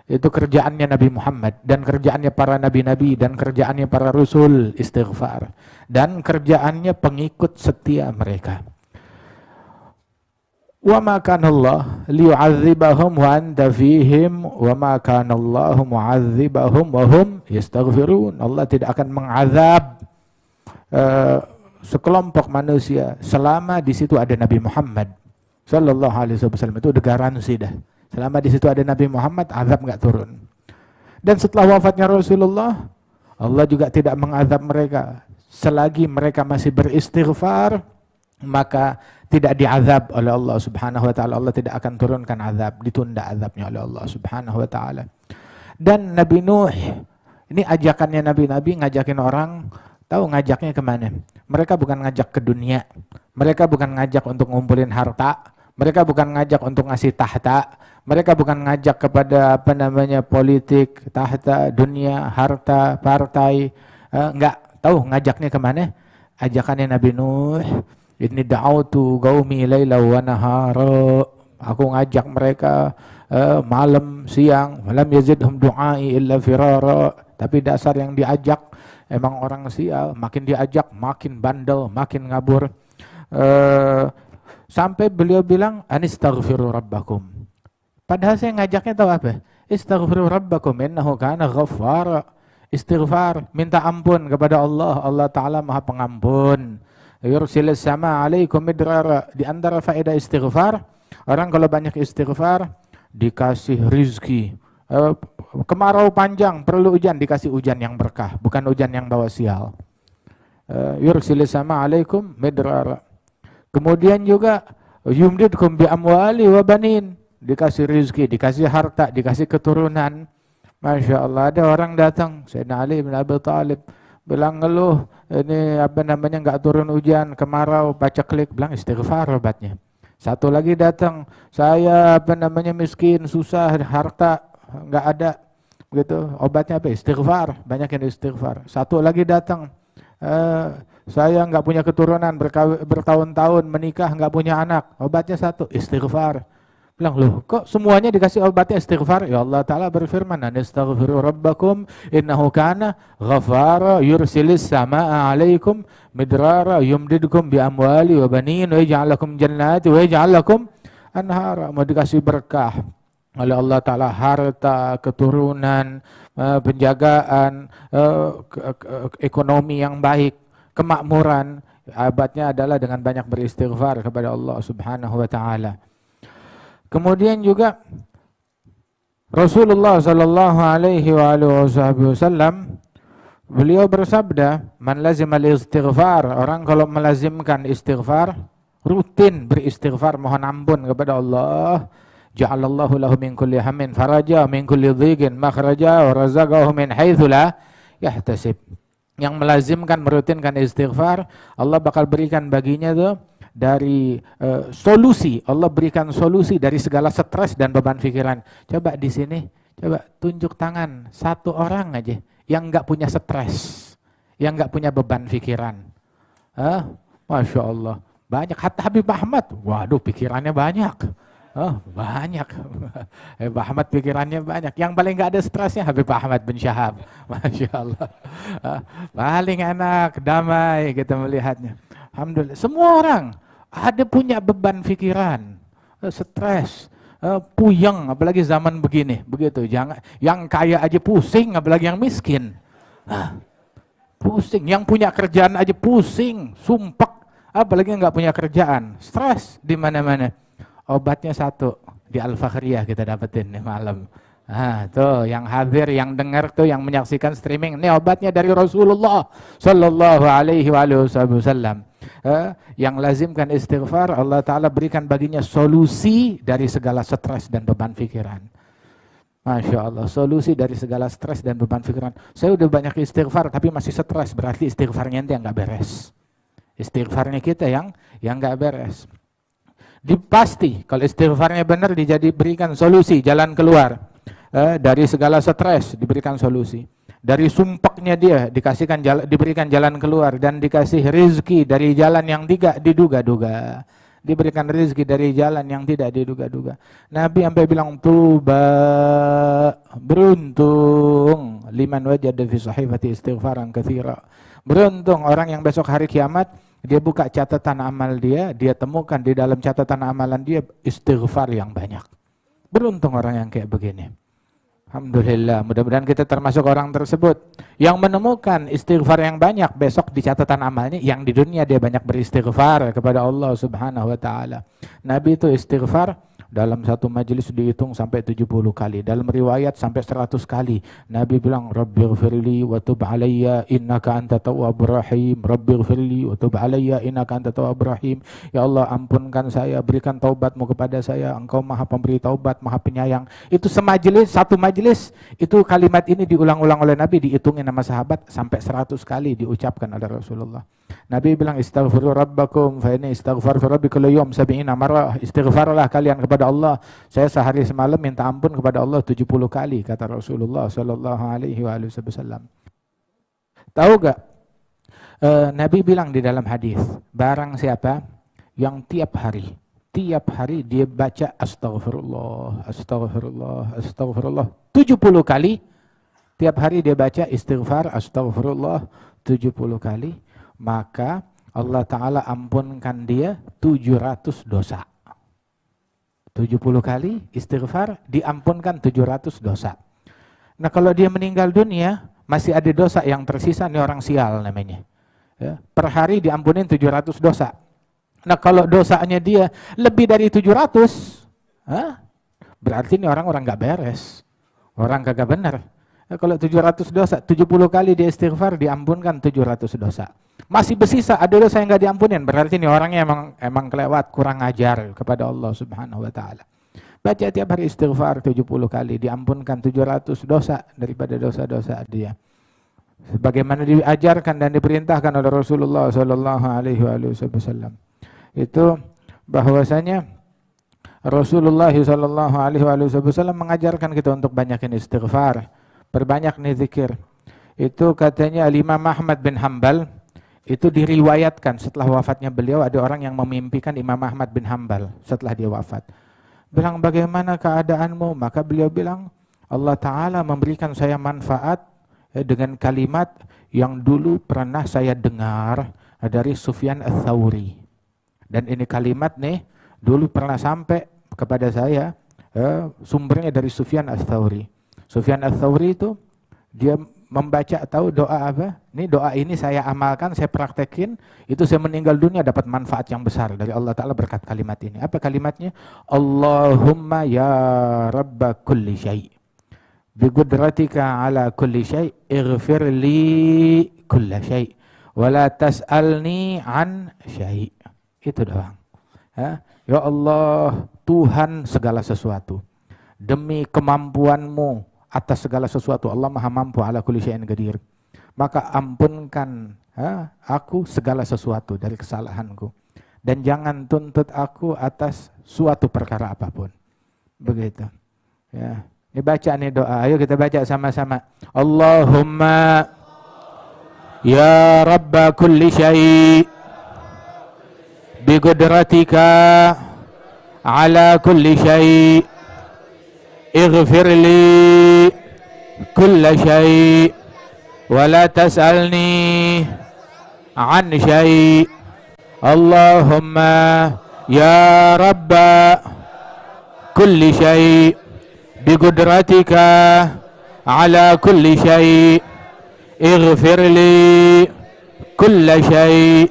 Itu kerjaannya Nabi Muhammad dan kerjaannya para nabi-nabi dan kerjaannya para rasul, istighfar, dan kerjaannya pengikut setia mereka. Wa ma kana Allah liyu'adzibahum wa anta fihim wa ma kana Allah mu'adzibahum wa hum yastaghfirun. Allah tidak akan mengazab sekelompok manusia selama di situ ada Nabi Muhammad sallallahu alaihi wasallam. Itu udah garansi dah. Selama di situ ada Nabi Muhammad, azab enggak turun. Dan setelah wafatnya Rasulullah, Allah juga tidak mengazab mereka. Selagi mereka masih beristighfar, maka tidak diazab oleh Allah Subhanahu wa taala. Allah tidak akan turunkan azab, ditunda azabnya oleh Allah Subhanahu wa taala. Dan Nabi Nuh, ini ajakannya nabi-nabi, ngajakin orang, tahu ngajaknya kemana? Mereka bukan ngajak ke dunia, mereka bukan ngajak untuk ngumpulin harta, mereka bukan ngajak untuk ngasih tahta, mereka bukan ngajak kepada politik, tahta, dunia, harta, partai, enggak, tahu ngajaknya kemana? Ajakannya Nabi Nuh, inni da'autu qaumi laila wa nahara. Aku ngajak mereka malam, siang, walam yazidhum du'ai illa firara. Tapi dasar yang diajak emang orang sial, makin diajak makin bandel, makin ngabur. Sampai beliau bilang anistaghfiru rabbakum. Padahal saya ngajaknya tahu apa? Istaghfiru rabbakum innahu kana ghaffara. Istighfar, minta ampun kepada Allah. Allah Ta'ala Maha Pengampun. Yursilis sama alaikum midrara. Di antara faedah istighfar, orang kalau banyak istighfar dikasih rizki. Kemarau panjang, perlu hujan, dikasih hujan yang berkah, bukan hujan yang bawa sial. Yursilis sama alaikum midrara. Kemudian juga yumdidkum bi amwali wa banin. Dikasih rizki, dikasih harta, dikasih keturunan. Masya Allah, ada orang datang, Sayyidina Ali bin Abi Thalib, bilang ngeluh, ini nggak turun hujan, kemarau, paceklik, bilang istighfar obatnya. Satu lagi datang, saya miskin, susah, harta nggak ada, gitu. Obatnya apa? Istighfar, banyak yang istighfar. Satu lagi datang, saya nggak punya keturunan, bertahun-tahun menikah nggak punya anak, obatnya satu, istighfar. Bilang, loh kok semuanya dikasih obatnya istighfar? Ya Allah Ta'ala berfirman, anistaghfiru rabbakum innahu kana ghafara yursilis sama'a alaikum midrara yumdidkum bi amwali wa banin wa yaj'al lakum jannati wa yaj'al lakum anhara. Mau dikasih berkah oleh Allah Ta'ala, harta, keturunan, penjagaan, ekonomi yang baik, kemakmuran. Obatnya adalah dengan banyak beristighfar kepada Allah Subhanahu wa Ta'ala. Kemudian juga Rasulullah sallallahu alaihi wasallam beliau bersabda, man lazimal istighfar, orang kalau melazimkan istighfar, rutin beristighfar, mohon ampun kepada Allah, ja'alallahu lahu min kulli hammin faraja, min kulli dhiqin makhraja, wa razaqahu min haitsu la yahtasib. Yang melazimkan, merutinkan istighfar, Allah bakal berikan baginya tuh dari solusi. Allah berikan solusi dari segala stres dan beban pikiran. Coba di sini, coba tunjuk tangan satu orang aja yang nggak punya stres, yang nggak punya beban pikiran. Masya Allah, banyak. Hatta Habib Ahmad, waduh pikirannya banyak. Banyak. Habib Ahmad pikirannya banyak. Yang paling nggak ada stresnya Habib Ahmad bin Syahab. Masya Allah. Paling enak, damai kita melihatnya. Alhamdulillah. Semua orang ada punya beban pikiran, stres, puyeng, apalagi zaman begini, begitu. Jangan yang kaya aja pusing, apalagi yang miskin. Pusing, yang punya kerjaan aja pusing, sumpek, apalagi yang nggak punya kerjaan, stres di mana-mana. Obatnya satu, di Al-Fakhriyah kita dapetin nih malam. Tuh yang hadir, yang dengar tuh, yang menyaksikan streaming, ini obatnya dari Rasulullah sallallahu alaihi wasallam. Yang lazimkan istighfar, Allah Ta'ala berikan baginya solusi dari segala stres dan beban pikiran. Masya Allah, solusi dari segala stres dan beban pikiran. Saya udah banyak istighfar tapi masih stres, berarti istighfarnya yang nggak beres. Istighfarnya kita yang nggak beres. Dipasti kalau istighfarnya benar diberikan solusi, jalan keluar dari segala stres, diberikan solusi. Dari sumpeknya dia diberikan jalan keluar, dan dikasih rizki dari jalan yang tidak diduga-duga. Diberikan rizki dari jalan yang tidak diduga-duga. Nabi sampai bilang tuba, Beruntung liman wajada fi sahifati istighfaran katsira. Beruntung orang yang besok hari kiamat dia buka catatan amal dia temukan di dalam catatan amalan dia istighfar yang banyak. Beruntung orang yang kayak begini. Alhamdulillah, mudah-mudahan kita termasuk orang tersebut yang menemukan istighfar yang banyak besok di catatan amalnya, yang di dunia dia banyak beristighfar kepada Allah Subhanahu wa taala. Nabi itu istighfar dalam satu majelis dihitung sampai 70 kali. Dalam riwayat sampai 100 kali. Nabi bilang, Rabbighfirli wa tub alayya innaka anta tawwabur rahim. Rabbighfirli wa tub alayya innaka anta tawwabur rahim. Ya Allah, ampunkan saya, berikan taubatmu kepada saya. Engkau maha pemberi taubat, maha penyayang. Itu semajelis, satu majelis, itu kalimat ini diulang-ulang oleh Nabi, dihitungin sama sahabat sampai 100 kali diucapkan oleh Rasulullah. Nabi bilang, istaghfiru rabbakum fa inni istaghfartu rabbi kullu yawm 70 marrah. Istighfarlah kalian kepada Allah. Saya sehari semalam minta ampun kepada Allah 70 kali, kata Rasulullah sallallahu alaihi wasallam. Tahu gak? Nabi bilang di dalam hadis, barang siapa yang tiap hari dia baca astagfirullah, astagfirullah, astagfirullah 70 kali, tiap hari dia baca istighfar astagfirullah 70 kali, maka Allah Ta'ala ampunkan dia 700 dosa. 70 kali istighfar diampunkan 700 dosa. Nah kalau dia meninggal dunia masih ada dosa yang tersisa, nih orang sial namanya. Ya, per hari diampunin 700 dosa. Nah kalau dosanya dia lebih dari 700, berarti ini orang gak beres. Orang kagak benar. Nah, kalau 700 dosa, 70 kali dia istighfar diampunkan 700 dosa. Masih bersisa ada dosa yang gak diampunin, berarti ini orangnya emang kelewat, kurang ajar kepada Allah Subhanahu wa taala. Baca tiap hari istighfar 70 kali diampunkan 700 dosa daripada dosa-dosa dia. Sebagaimana diajarkan dan diperintahkan oleh Rasulullah sallallahu alaihi wasallam. Itu bahwasanya Rasulullah sallallahu alaihi wasallam mengajarkan kita untuk banyakin istighfar, perbanyak nih zikir. Itu katanya Imam Ahmad bin Hanbal, itu diriwayatkan setelah wafatnya beliau ada orang yang memimpikan Imam Ahmad bin Hanbal setelah dia wafat. Bilang, bagaimana keadaanmu? Maka beliau bilang, Allah Ta'ala memberikan saya manfaat dengan kalimat yang dulu pernah saya dengar dari Sufyan Ats-Tsauri. Dan ini kalimat nih dulu pernah sampai kepada saya, sumbernya dari Sufyan Ats-Tsauri. Sufyan Ats-Tsauri itu dia membaca, tahu doa apa? Ini doa ini saya amalkan, saya praktekin, itu saya meninggal dunia dapat manfaat yang besar dari Allah Ta'ala berkat kalimat ini. Apa kalimatnya? Allahumma ya rabba kulli syai' bi qudratika ala kulli syai' ighfir li kulla syai' wa la tas'alni an syai'. Itu doang. Ya Allah, Tuhan segala sesuatu, demi kemampuanmu atas segala sesuatu, Allah maha mampu ala kulli syai'in qadir, maka ampunkan aku segala sesuatu dari kesalahanku, dan jangan tuntut aku atas suatu perkara apapun. Begitu ya. Ini baca nih doa, ayo kita baca sama-sama. Allahumma ya rabba kulli syai' bi qudratika ala kulli syai' ighfir li kulla syai' wa la tas'alni an syai'. Allahumma ya rabba kulli syai' bi qudratika ala kulli syai' ighfir li kulla syai'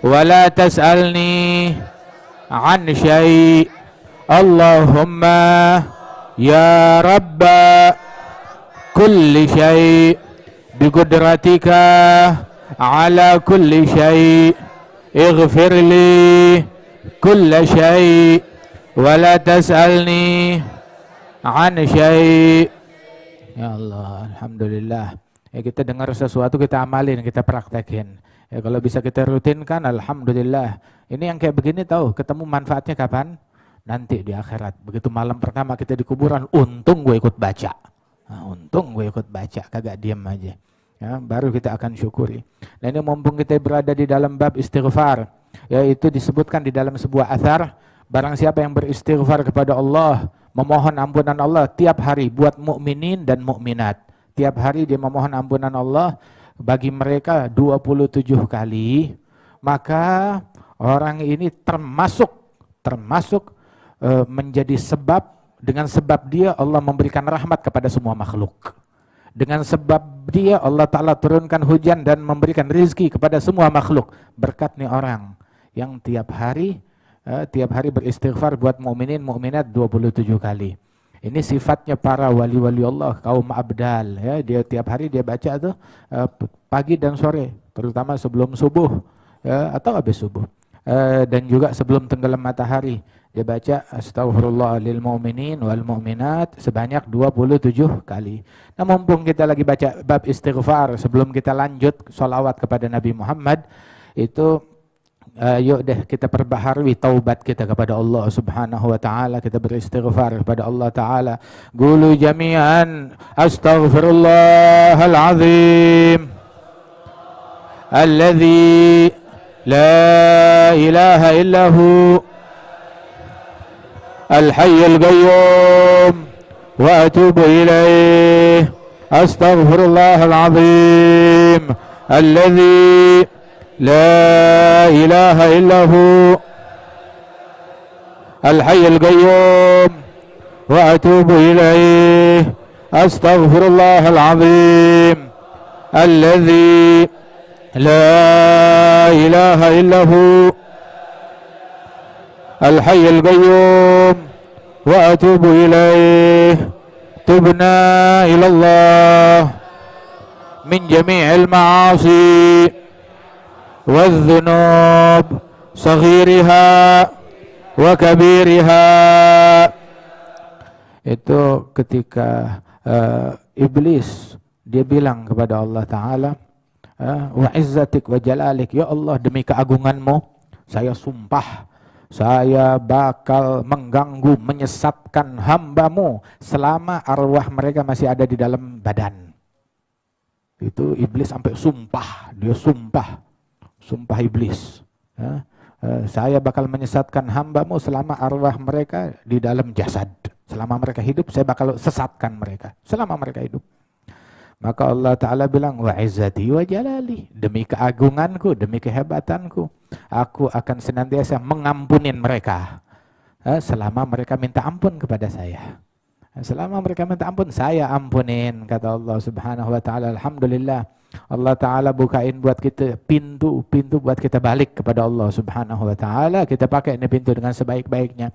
wa la tas'alni an syai'. Allahumma ya rabba kulli syai' bi qudratika ala kulli syai' ighfir li kulla syai' wa la tas'alni an syai'. Ya Allah, alhamdulillah. Ya, kita dengar sesuatu kita amalin, kita praktekin. Ya, kalau bisa kita rutinkan, alhamdulillah. Ini yang kayak begini tahu, ketemu manfaatnya kapan? Nanti di akhirat. Begitu malam pertama kita di kuburan, untung gue ikut baca. Nah, untung gue ikut baca, kagak diam aja. Ya, baru kita akan syukuri. Nah ini mumpung kita berada di dalam bab istighfar, yaitu disebutkan di dalam sebuah athar, barang siapa yang beristighfar kepada Allah, memohon ampunan Allah tiap hari buat mukminin dan mukminat. Tiap hari dia memohon ampunan Allah bagi mereka 27 kali, maka orang ini termasuk menjadi sebab, dengan sebab dia Allah memberikan rahmat kepada semua makhluk. Dengan sebab dia Allah Ta'ala turunkan hujan dan memberikan rizki kepada semua makhluk. Berkat nih orang yang tiap hari beristighfar buat mukminin mukminat 27 kali. Ini sifatnya para wali-wali Allah, kaum abdal ya. Dia tiap hari dia baca tuh pagi dan sore, terutama sebelum subuh ya, atau habis subuh. Dan juga sebelum tenggelam matahari dia baca astaghfirullah lil mu'minin wal mu'minat sebanyak 27 kali. Nah, mumpung kita lagi baca bab istighfar, sebelum kita lanjut sholawat kepada Nabi Muhammad, itu yuk deh kita perbaharui taubat kita kepada Allah Subhanahu wa taala, kita beristighfar kepada Allah taala. Qulu jami'an astaghfirullahal azim alladzi la ilaha illahu al-hayyul qayyum wa atubu ilaih. Astaghfirullahal azim alladzi لا إله إلا هو الحي القيوم وأتوب إليه. أستغفر الله العظيم الذي لا إله إلا هو الحي القيوم وأتوب إليه. تبنا إلى الله من جميع المعاصي والذنوب صغيرها وكبيرها. Itu ketika iblis dia bilang kepada Allah Ta'ala, wa izzatik wa jalalik, ya Allah demi keagunganmu saya sumpah saya bakal mengganggu, menyesatkan hambamu selama arwah mereka masih ada di dalam badan. Itu iblis sampai sumpah, dia sumpah iblis ya, saya bakal menyesatkan hambamu selama arwah mereka di dalam jasad. Selama mereka hidup saya bakal sesatkan mereka selama mereka hidup. Maka Allah Ta'ala bilang, wa izzati wa jalali, demi keagunganku, demi kehebatanku, aku akan senantiasa mengampunin mereka selama mereka minta ampun kepada saya. Selama mereka minta ampun, saya ampunin, kata Allah Subhanahu wa Ta'ala. Alhamdulillah, Allah Ta'ala bukain buat kita pintu buat kita balik kepada Allah Subhanahu wa Ta'ala. Kita pakai ini pintu dengan sebaik-baiknya.